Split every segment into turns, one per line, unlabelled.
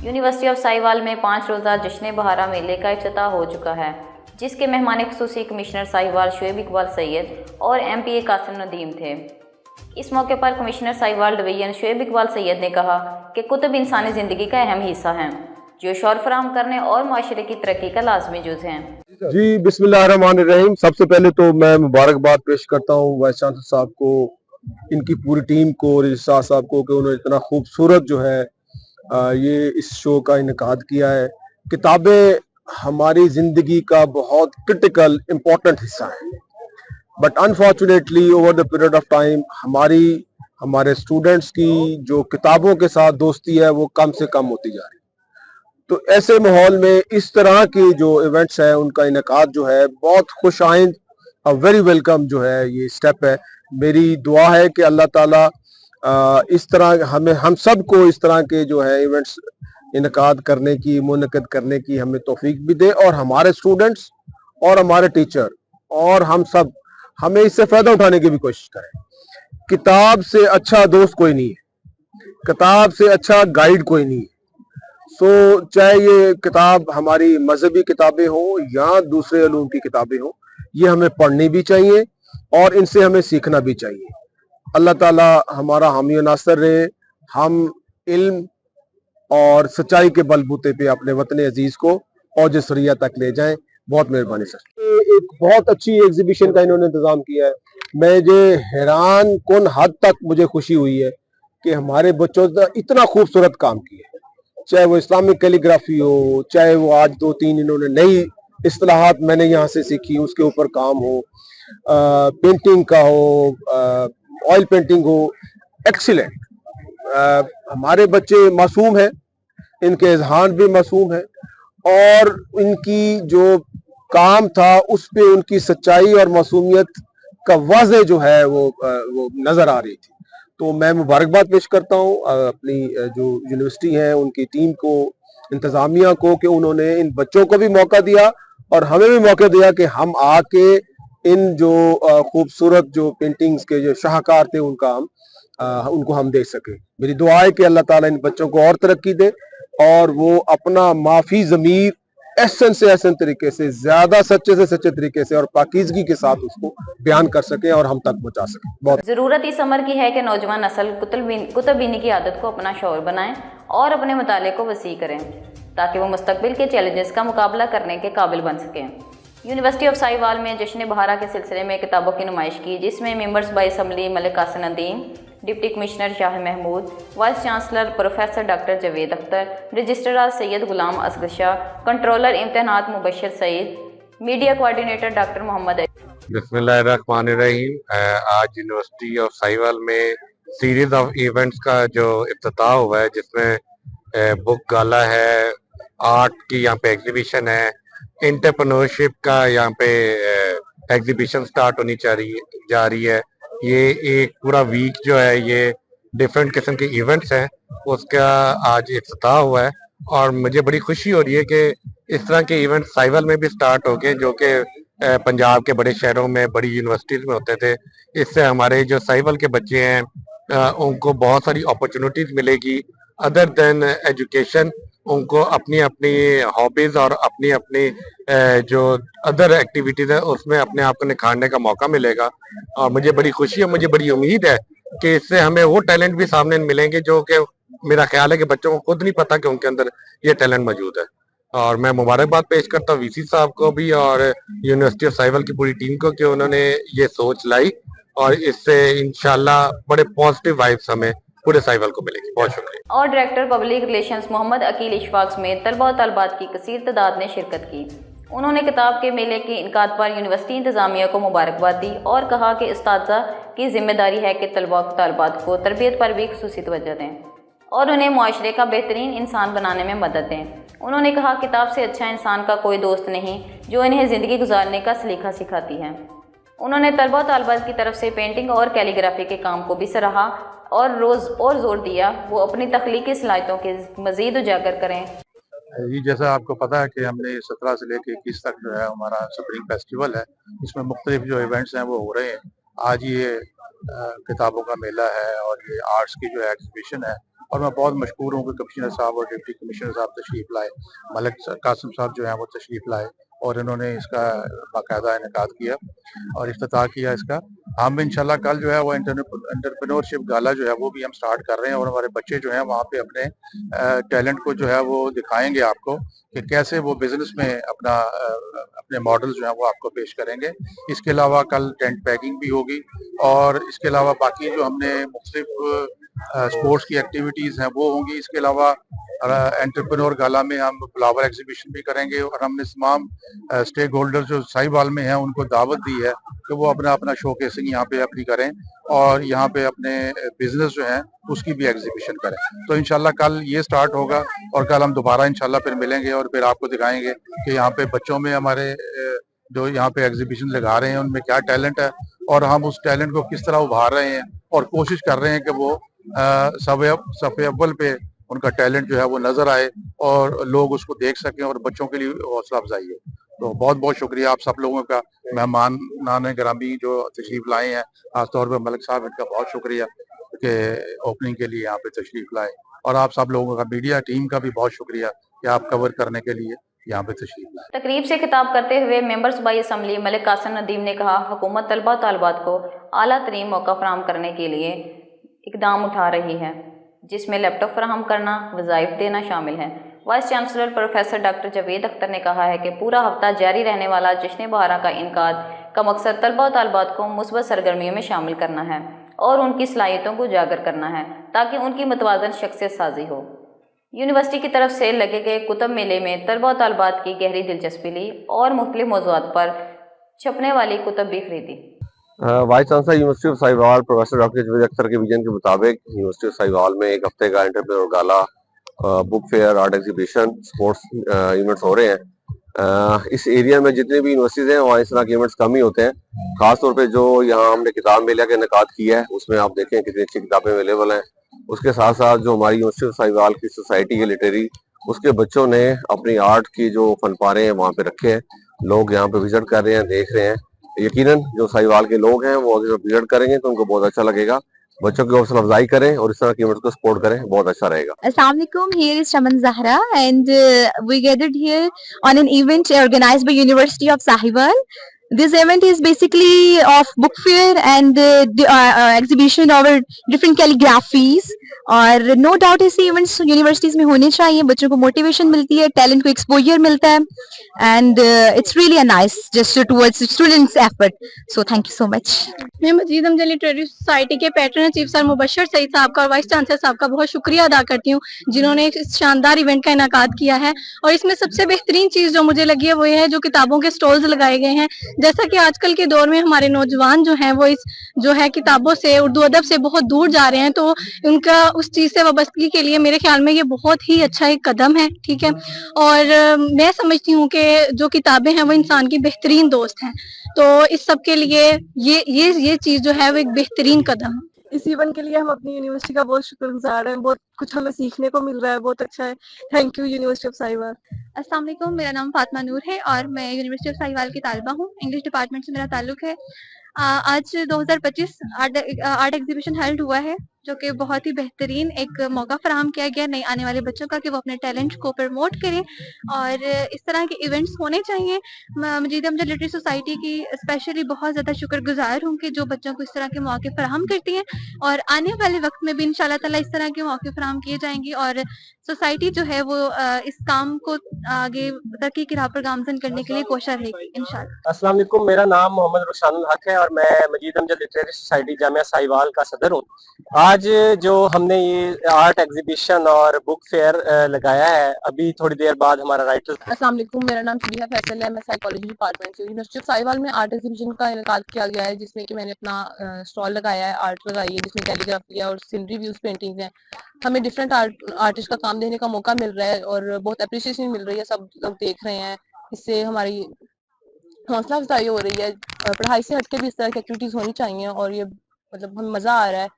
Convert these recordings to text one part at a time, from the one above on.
University of Sahiwal में 5 रोज़ा जश्न बहारा मेले का इफ्तिताह हो चुका है, जिसके मेहमान खुसूसी कमिश्नर साहिवाल शुएब इकबाल सैयद और MPA कासिम नदीम थे। इस मौके पर कमिश्नर साहिवाल डिवीजन शुएब इकबाल सैयद ने कहा कि कुतुब इंसानी ज़िंदगी का अहम हिस्सा हैं, जो शौर फराहम करने और माशरे की तरक्की का लाजमी जुज़ हैं।
जी, बिस्मिल्लाहिर्रहमानिर्रहीम। सबसे पहले तो मैं मुबारकबाद पेश करता हूँ वाइस चांसलर साहब को, इनकी पूरी टीम को, रजिस्ट्रार साहब को, कि उन्होंने इतना खूबसूरत जो है ये इस शो का इनेकाद किया है। किताबें हमारी ज़िंदगी का बहुत क्रिटिकल इम्पोर्टेंट हिस्सा है, but unfortunately over the period of time हमारे स्टूडेंट्स की जो किताबों के साथ दोस्ती है वो कम से कम होती जा रही है। तो ऐसे माहौल में इस तरह के जो इवेंट्स हैं उनका इनेकाद जो है बहुत खुश आइंद और वेरी वेलकम जो है ये स्टेप है। मेरी दुआ है कि अल्लाह ताला इस तरह हम सब को इस तरह के जो है इवेंट्स इनेकाद करने की, मुनक़द करने की हमें तौफीक भी दे, और हमारे स्टूडेंट्स और हमारे टीचर और हम सब हमें इससे फ़ायदा उठाने की भी कोशिश करें। किताब से अच्छा दोस्त कोई नहीं है, किताब से अच्छा गाइड कोई नहीं है। चाहे ये किताब हमारी मजहबी किताबें हो या दूसरे उलूम की किताबें हो, ये हमें पढ़नी भी चाहिए और इनसे हमें सीखना भी चाहिए। अल्लाह ताला हमारा हामी नासर रहे, हम इल्म और सच्चाई के बलबूते पे अपने वतन अजीज को औज सरिया तक ले जाएं। बहुत मेहरबानी सर। एक बहुत अच्छी एग्जीबिशन का इन्होंने इंतजाम किया है। मैं ये हैरान कुन हद तक मुझे खुशी हुई है कि हमारे बच्चों ने इतना खूबसूरत काम किया, चाहे वो इस्लामिक कैलीग्राफी हो, चाहे वो आज 2-3 इन्होंने नई इस्तिलाहात मैंने यहाँ से सीखी उसके ऊपर काम हो, पेंटिंग का हो, ऑयल पेंटिंग हो, एक्सीलेंट। हमारे बच्चे मासूम हैं, इनके इज़हान भी मासूम है और इनकी जो काम था उस पे उनकी सच्चाई और मासूमियत का वाज़े जो है वो नज़र आ रही थी। तो मैं मुबारकबाद पेश करता हूँ अपनी जो यूनिवर्सिटी है उनकी टीम को, इंतज़ामिया को, कि उन्होंने इन बच्चों को भी मौका दिया और हमें भी मौका दिया कि हम आके इन जो खूबसूरत जो पेंटिंग्स के जो शाहकार थे उनको हम देख सकें। मेरी दुआ है कि अल्लाह ताला इन बच्चों को और तरक्की दे और वो अपना माफी ज़मीर एहसन से एहसन तरीके से, ज्यादा सच्चे से सच्चे तरीके से और पाकीज़गी के साथ उसको बयान कर सके और हम तक पहुंचा सके। बहुत
ज़रूरत इस अमर की है कि नौजवान नस्ल कुतुबीनी की आदत को अपना शौर बनाएं और अपने मुताले को वसी करें, ताकि वो मुस्तकबिल के चैलेंजेस का मुकाबला करने के काबिल बन सकें। यूनिवर्सिटी ऑफ साहिवाल में जश्न बहारा के सिलसिले में किताबों की नुमाइश की, जिसमें members by assembly Malik Qasim Nadeem, deputy commissioner Shah Mahmood, vice chancellor professor doctor Javed Akhtar, registrar Syed Ghulam Asghar Shah, controller इम्तहानात Mubashar Saeed, media coordinator doctor Mohammad.
बिस्मिल्लाहिर्रहमानिर्रहीम। आज यूनिवर्सिटी ऑफ साहिवाल में सीरीज ऑफ इवेंट्स का जो इफ्तिताह हुआ है, जिसमें बुक गाला है, आर्ट की यहाँ पे एग्जीबिशन है, एंटरप्रेन्योरशिप का यहाँ पे एग्जीबिशन स्टार्ट होनी जा रही है। ये एक पूरा वीक जो है ये डिफरेंट किस्म के इवेंट्स हैं, उसका आज इफ्तिताह हुआ है और मुझे बड़ी खुशी हो रही है कि इस तरह के इवेंट साहिवाल में भी स्टार्ट हो गए, जो कि पंजाब के बड़े शहरों में बड़ी यूनिवर्सिटीज में होते थे। इससे हमारे जो साहिवाल के बच्चे हैं उनको बहुत सारी अपॉर्चुनिटीज मिलेगी अदर देन एजुकेशन। उनको अपनी अपनी हॉबीज और अपनी अपनी जो अदर एक्टिविटीज है उसमें अपने आप को निखारने का मौका मिलेगा और मुझे बड़ी खुशी है, मुझे बड़ी उम्मीद है कि इससे हमें वो टैलेंट भी सामने मिलेंगे जो कि मेरा ख्याल है कि बच्चों को खुद नहीं पता कि उनके अंदर ये टैलेंट मौजूद है। और मैं मुबारकबाद पेश करता हूँ VC साहब को भी और यूनिवर्सिटी ऑफ साहिवाल की पूरी टीम को कि उन्होंने ये सोच लाई और इससे इंशाल्लाह बड़े पॉजिटिव वाइब्स हमें पूरे साहिवाल को मिलेगी। बहुत शुक्रिया।
और director public relations Mohammad Aqeel Ishfaq समेत तलबा और तलबात की कसीर तादाद ने शिरकत की। उन्होंने किताब के मेले के इनकाद पर यूनिवर्सिटी इंतजामिया को मुबारकबाद दी और कहा कि उस्तादा की जिम्मेदारी है कि तलबा और तलबात को तरबियत पर भी खुसूसी तवज्जो दें और उन्हें मुआशरे का बेहतरीन इंसान बनाने में मदद दें। उन्होंने कहा, किताब से अच्छा इंसान का कोई दोस्त नहीं जो इन्हें ज़िंदगी गुजारने का सलीका सिखाती है। उन्होंने तलबा और तलबात की तरफ से पेंटिंग और कैलीग्राफी के काम को भी सराहा और जोर दिया वो अपनी तख्लीकी सलाहियतों के मज़ीद उजागर करें।
जी, जैसा आपको पता है कि हमने 17 से लेकर 21 तक जो है हमारा स्प्रिंग फेस्टिवल है, इसमें मुख्तलिफ जो इवेंट्स हैं वो हो रहे हैं। आज ये किताबों का मेला है और ये आर्ट्स की जो एग्जीबिशन है اور मैं बहुत मशहूर हूँ कि कमिश्नर साहब और डिप्टी कमिश्नर साहब तशरीफ़ लाए, मलिक कासिम साहब जो हैं वो तशरीफ़ लाए और इन्होंने इसका बाकायदा इनेकाद किया और इफ्तिताह किया इसका। हम इंशाल्लाह कल जो है वो एंटरप्रेन्योरशिप गाला जो है वो भी हम स्टार्ट कर रहे हैं और हमारे बच्चे जो हैं वहाँ पे अपने टैलेंट को जो है वो दिखाएंगे आपको कि कैसे वो बिजनेस में अपने मॉडल जो है वो आपको पेश करेंगे। इसके अलावा कल टेंट पैकिंग भी होगी और इसके अलावा बाकी जो हमने मुख्तलिफ स्पोर्ट्स की एक्टिविटीज़ हैं वो होंगी। इसके अलावा एंटरप्रेन्योर गाला में हम फ्लावर एग्जीबिशन भी करेंगे और हमने तमाम स्टेक होल्डर जो साहिवाल में हैं उनको दावत दी है कि वो अपना अपना शोकेसिंग यहाँ पे अपनी करें और यहाँ पे अपने बिजनेस जो है उसकी भी एग्जीबिशन करें। तो इंशाल्लाह कल ये स्टार्ट होगा और कल हम दोबारा इंशाल्लाह फिर मिलेंगे और फिर आपको दिखाएंगे कि यहाँ पे बच्चों में हमारे जो यहाँ पे एग्जीबिशन लगा रहे हैं उनमें क्या टैलेंट है और हम उस टैलेंट को किस तरह उभार रहे हैं और कोशिश कर रहे हैं कि वो सफ़े अव्वल पे उनका टैलेंट जो है वो नजर आए और लोग उसको देख सकें और बच्चों के लिए हौसला अफजाई है। तो बहुत बहुत शुक्रिया आप सब लोगों का, मेहमान ग्रामी जो तशरीफ लाए हैं, खासतौर पर मलिक साहब, इनका बहुत शुक्रिया कि ओपनिंग के लिए यहाँ पे तशरीफ लाए और आप सब लोगों का, मीडिया टीम का भी बहुत शुक्रिया कि आप कवर करने के लिए यहाँ पे तशरीफ लाए।
तकरीब से खिताब करते हुए मेंबर सूबाई असम्बली मलिक कासिम नदीम ने कहा, हुकूमत तलबा और तालिबात को आला तरीन मौका फराहम करने के लिए इकदाम उठा रही है, जिसमें लैपटॉप फराहम करना, वज़ाइफ देना शामिल है। Vice chancellor professor doctor Javed Akhtar ने कहा है कि पूरा हफ्ता जारी रहने वाला जश्न बहारा का इनकाद का मकसद तलबा और तालिबात को मुस्बत सरगर्मियों में शामिल करना है और उनकी सलाहियतों को उजागर करना है ताकि उनकी मतवाज़न शख्सियत साजी हो। यूनिवर्सिटी की तरफ से लगे गए कुतुब मेले में तलबा और तालिबात की गहरी दिलचस्पी ली और मुख्तलिफ मौज़ूआत पर छपने वाली कुतुब भी खरीदी।
Vice chancellor university of Sahiwal professor doctor Javed Akhtar के विजन के मुताबिक यूनिवर्सिटी ऑफ साहिवाल में एक हफ्ते का entrepreneur gala, book fair, art exhibition, sports events हो रहे हैं। इस एरिया में जितने भी यूनिवर्सिटीज हैं वहाँ इस तरह के इवेंट्स कम ही होते हैं। खास तौर पे जो यहाँ हमने किताब मेला का इनेकाद किया है उसमें आप देखें कितनी अच्छी किताबें अवेलेबल हैं। उसके साथ साथ जो हमारी यूनिवर्सिटी ऑफ साहिवाल की सोसाइटी है लिटरेरी, उसके बच्चों ने अपनी आर्ट की जो फनपारे हैं वहाँ पे रखे हैं। लोग यहाँ पे विजिट कर रहे हैं, देख रहे हैं। यकीनन जो साहिवाल के लोग हैं वो अगर विजिट करेंगे तो उनको बहुत अच्छा लगेगा। बच्चों की हौसला अफजाई करें और इस तरह की इवेंट्स को सपोर्ट करें, बहुत अच्छा रहेगा।
Assalamu alaikum, here is Shaman Zahra and we gathered here on an event organized by University of Sahiwal. This event is basically of book fair and exhibition of different calligraphies और no doubt ऐसे events universities में होने चाहिए, बच्चों को motivation मिलती है, talent को exposure मिलता है and it's really a nice gesture towards students' effort. So thank you so much.
मैं मजीद हमजा लिटरेरी सोसाइटी के patron chief sir Mubashar Saeed sahab का और वाइस चांसलर साहब का बहुत शुक्रिया अदा करती हूँ जिन्होंने इस शानदार इवेंट का इनेकाद किया है। और इसमें सबसे बेहतरीन चीज़ जो मुझे लगी है वो ये है जो किताबों के स्टॉल्स लगाए गए हैं। जैसा कि आजकल के दौर में हमारे नौजवान जो हैं वो इस जो है किताबों से, उर्दू अदब से बहुत दूर जा रहे हैं, तो उनका उस चीज़ से वाबस्तगी के लिए मेरे ख्याल में ये बहुत ही अच्छा एक कदम है। ठीक है, और मैं समझती हूँ कि जो किताबें हैं वो इंसान की बेहतरीन दोस्त हैं, तो इस सब के लिए ये चीज़ जो है वो एक बेहतरीन कदम है।
इस इवेंट के लिए हम अपनी यूनिवर्सिटी का बहुत शुक्रगुजार हैं, बहुत कुछ हमें सीखने को मिल रहा है, बहुत अच्छा है। Thank U university of Sahiwal.
अस्सलाम वालेकुम, मेरा नाम फातिमा नूर है और मैं यूनिवर्सिटी ऑफ साहिवाल की तालिबा हूँ। इंग्लिश डिपार्टमेंट से मेरा ताल्लुक है। आज 2025 आर्ट एग्जीबिशन हेल्ड हुआ है जो कि बहुत ही बेहतरीन एक मौका फराहम किया गया नए आने वाले बच्चों का कि वो अपने टैलेंट को प्रमोट करें और इस तरह के इवेंट्स होने चाहिए। मजीद हमजा लिटरेरी सोसाइटी की स्पेशली बहुत ज़्यादा शुक्रगुजार हूँ कि जो बच्चों को इस तरह के मौके फराहम करती हैं और आने वाले वक्त में भी इंशाल्लाह ताला इस तरह के मौके फराहम किए जाएंगे और सोसाइटी जो है वो इस काम को आगे तरक्की की राह पर गामजन करने के लिए कोशिश रहेगी इंशाल्लाह।
अस्सलाम वालेकुम, मेरा नाम मोहम्मद रुशानुल हक है और मैं मजीद हमजा लिटरेरी सोसाइटी जामिया साहिवाल का सदर हूँ। आज जो हमने ये आर्ट एग्जीबिशन और बुक फेयर लगाया है, अभी थोड़ी देर बाद हमारा राइटर्स।
अस्सलाम वालेकुम, मेरा नाम सुबिया फैसल है, मैं साइकोलॉजी डिपार्टमेंट से यूनिवर्सिटी ऑफ साहिवाल में आर्ट एग्जीबिशन का इनेकाद किया गया है जिसमें कि मैंने अपना स्टॉल लगाया है, आर्ट लगाई है जिसमें कैलीग्राफी है और सीनरी व्यूज पेंटिंग्स हैं। हमें डिफरेंट आर्टिस्ट का काम देने का मौका मिल रहा है और बहुत अप्रिसिएशन मिल रही है, सब लोग देख रहे हैं, इससे हमारी हौसला अफजाई हो रही है। पढ़ाई से हटके भी इस तरह की एक्टिविटीज होनी चाहिए और ये मतलब हमें मजा आ रहा है।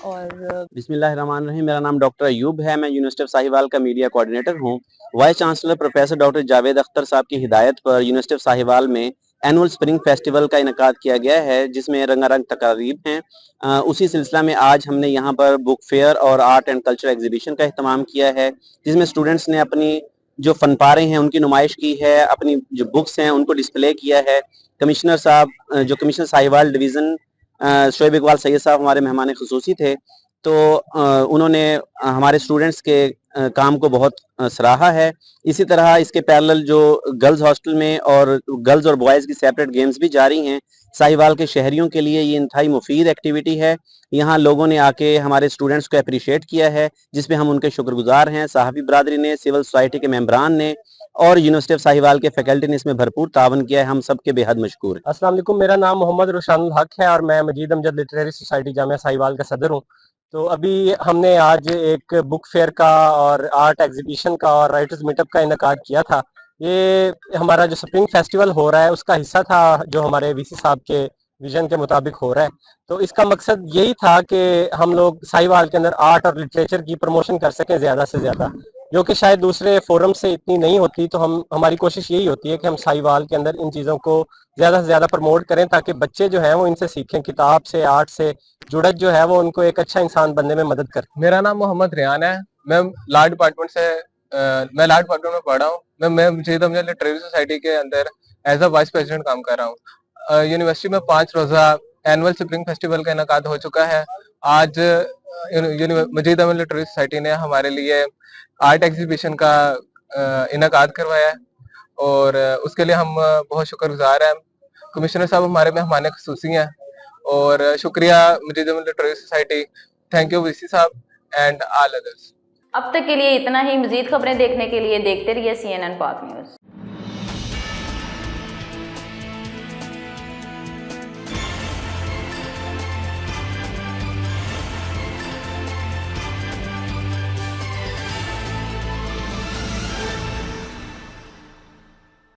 और
बिस्मिल्लाहिर्रहमानिर्रहीम, मेरा नाम डॉक्टर अयूब है, मैं यूनिवर्सिटी ऑफ साहिवाल का मीडिया कोऑर्डिनेटर हूँ। Vice chancellor professor doctor Javed Akhtar साहब की हिदायत पर यूनिवर्सिटी ऑफ साहिवाल में एनुअल स्प्रिंग फेस्टिवल का इनकाद किया गया है, जिसमें रंगारंग तकारीब हैं। उसी सिलसिला में आज हमने यहाँ पर बुक फेयर और आर्ट एंड कल्चर एग्जीबिशन का अहतमाम किया है, जिसमें स्टूडेंट्स ने अपनी जो फनपारे हैं उनकी नुमाइश की है, अपनी जो बुक्स हैं उनको डिस्प्ले किया है। कमिश्नर साहब, जो कमिश्नर साहिवाल डिवीज़न शोएब इकबाल सैयद साहब हमारे मेहमान खुसूसी थे, तो उन्होंने हमारे स्टूडेंट्स के काम को बहुत सराहा है। इसी तरह इसके पैरेलल जो गर्ल्स हॉस्टल में और गर्ल्स और बॉयज़ की सेपरेट गेम्स भी जारी हैं। साहिवाल के शहरियों के लिए ये इंतहाई मुफीद एक्टिविटी है। यहाँ लोगों ने आके हमारे स्टूडेंट्स को अप्रिशिएट किया है, जिस पे हम उनके शुक्रगुजार हैं। सहाफ़ी बरादरी ने, सिविल सोसाइटी के मेंबरान ने और यूनिवर्सिटी ऑफ साहिवाल के फैकल्टी ने इसमें भरपूर तावन किया है। हम सब के बेहद मशकूर हैं।
अस्सलाम वालेकुम, मेरा नाम मोहम्मद रुशानुल हक है और मैं मजीद अमजद लिटरेरी सोसाइटी जामिया साहिवाल का सदर हूँ। तो अभी हमने आज एक बुक फेयर का और आर्ट एग्जीबिशन का और राइटर्स मीटअप का इनकाद किया था। ये हमारा जो स्प्रिंग फेस्टिवल हो रहा है उसका हिस्सा था, जो हमारे वीसी साहब के विजन के मुताबिक हो रहा है। तो इसका मकसद यही था कि हम लोग साहिवाल के अंदर आर्ट और लिटरेचर की प्रमोशन कर सकें ज़्यादा से ज़्यादा, जो कि शायद दूसरे फोरम से इतनी नहीं होती। तो हमारी कोशिश यही होती है कि हम साहिवाल के अंदर इन चीज़ों को ज़्यादा से ज़्यादा प्रमोट करें, ताकि बच्चे जो हैं वो इनसे सीखें, किताब से, आर्ट से जुड़त जो है वो उनको एक अच्छा इंसान बनने में मदद करे।
मेरा नाम मोहम्मद रियान है। मैं लॉ डिपार्टमेंट में पढ़ रहा हूँ। मैं मजीद अमजद लिटरेरी सोसाइटी के अंदर एज अ वाइस प्रेसिडेंट काम कर रहा हूँ। यूनिवर्सिटी में 5 रोज़ा एनुअल स्प्रिंग फेस्टिवल का इनकाद हो चुका है। आज मजीद अमजद लिटरेरी सोसाइटी ने हमारे लिए आर्ट एग्जीबिशन का इनकाद करवाया है और उसके लिए हम बहुत शुक्रगुजार हैं। कमिश्नर साहब हमारे मेहमान खुसूसी हैं और शुक्रिया Majeed Amjad literary society. Thank you VC साहब एंड ऑल अदर्स।
अब तक के लिए इतना ही। मजीद खबरें देखने के लिए देखते रहिए CNN पाक न्यूज़।